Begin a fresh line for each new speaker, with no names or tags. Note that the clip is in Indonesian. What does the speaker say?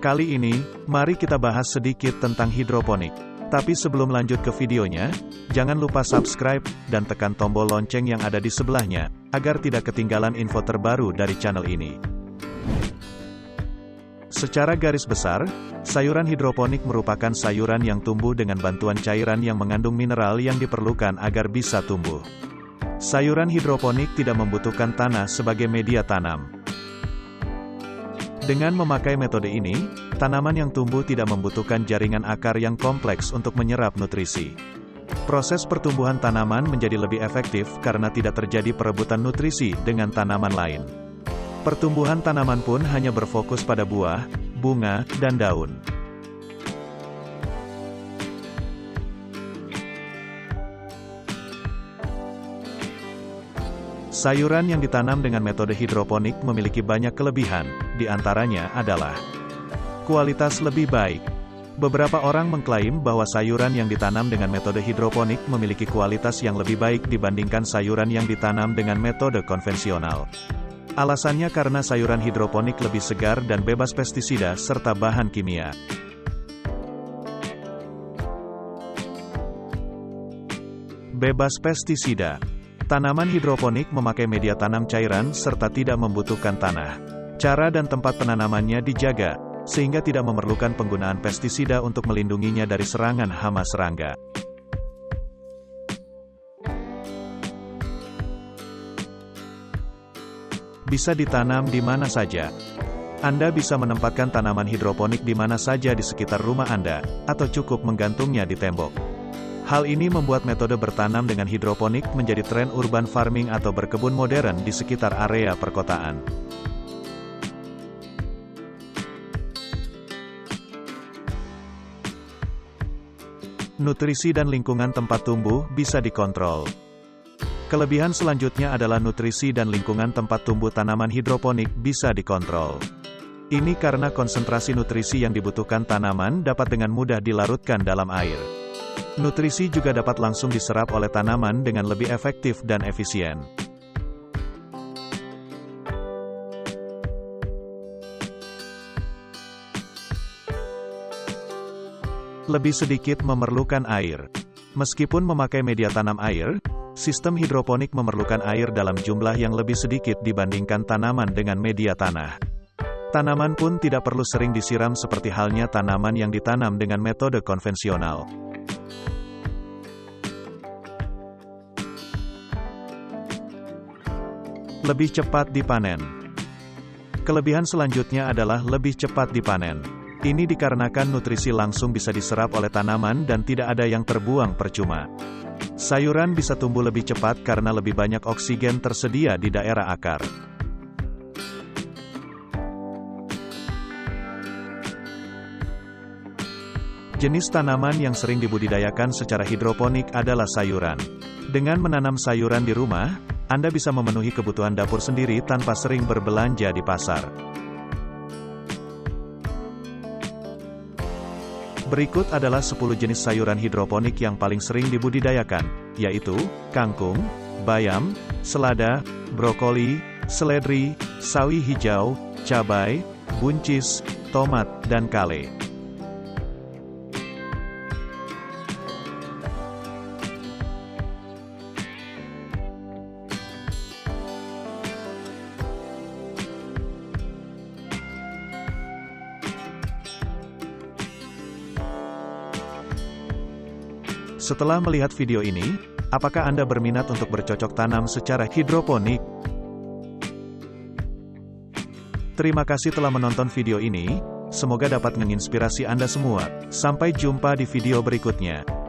Kali ini, mari kita bahas sedikit tentang hidroponik. Tapi sebelum lanjut ke videonya, jangan lupa subscribe, dan tekan tombol lonceng yang ada di sebelahnya, agar tidak ketinggalan info terbaru dari channel ini. Secara garis besar, sayuran hidroponik merupakan sayuran yang tumbuh dengan bantuan cairan yang mengandung mineral yang diperlukan agar bisa tumbuh. Sayuran hidroponik tidak membutuhkan tanah sebagai media tanam. Dengan memakai metode ini, tanaman yang tumbuh tidak membutuhkan jaringan akar yang kompleks untuk menyerap nutrisi. Proses pertumbuhan tanaman menjadi lebih efektif karena tidak terjadi perebutan nutrisi dengan tanaman lain. Pertumbuhan tanaman pun hanya berfokus pada buah, bunga, dan daun. Sayuran yang ditanam dengan metode hidroponik memiliki banyak kelebihan, di antaranya adalah kualitas lebih baik. Beberapa orang mengklaim bahwa sayuran yang ditanam dengan metode hidroponik memiliki kualitas yang lebih baik dibandingkan sayuran yang ditanam dengan metode konvensional. Alasannya karena sayuran hidroponik lebih segar dan bebas pestisida serta bahan kimia. Bebas pestisida. Tanaman hidroponik memakai media tanam cairan serta tidak membutuhkan tanah. Cara dan tempat penanamannya dijaga, sehingga tidak memerlukan penggunaan pestisida untuk melindunginya dari serangan hama serangga. Bisa ditanam di mana saja. Anda bisa menempatkan tanaman hidroponik di mana saja di sekitar rumah Anda, atau cukup menggantungnya di tembok. Hal ini membuat metode bertanam dengan hidroponik menjadi tren urban farming atau berkebun modern di sekitar area perkotaan. Nutrisi dan lingkungan tempat tumbuh bisa dikontrol. Kelebihan selanjutnya adalah nutrisi dan lingkungan tempat tumbuh tanaman hidroponik bisa dikontrol. Ini karena konsentrasi nutrisi yang dibutuhkan tanaman dapat dengan mudah dilarutkan dalam air. Nutrisi juga dapat langsung diserap oleh tanaman dengan lebih efektif dan efisien. Lebih sedikit memerlukan air. Meskipun memakai media tanam air, sistem hidroponik memerlukan air dalam jumlah yang lebih sedikit dibandingkan tanaman dengan media tanah. Tanaman pun tidak perlu sering disiram seperti halnya tanaman yang ditanam dengan metode konvensional. Lebih cepat dipanen. Kelebihan selanjutnya adalah lebih cepat dipanen. Ini dikarenakan nutrisi langsung bisa diserap oleh tanaman dan tidak ada yang terbuang percuma. Sayuran bisa tumbuh lebih cepat karena lebih banyak oksigen tersedia di daerah akar. Jenis tanaman yang sering dibudidayakan secara hidroponik adalah sayuran. Dengan menanam sayuran di rumah, Anda bisa memenuhi kebutuhan dapur sendiri tanpa sering berbelanja di pasar. Berikut adalah 10 jenis sayuran hidroponik yang paling sering dibudidayakan, yaitu kangkung, bayam, selada, brokoli, seledri, sawi hijau, cabai, buncis, tomat, dan kale. Setelah melihat video ini, apakah Anda berminat untuk bercocok tanam secara hidroponik? Terima kasih telah menonton video ini, semoga dapat menginspirasi Anda semua. Sampai jumpa di video berikutnya.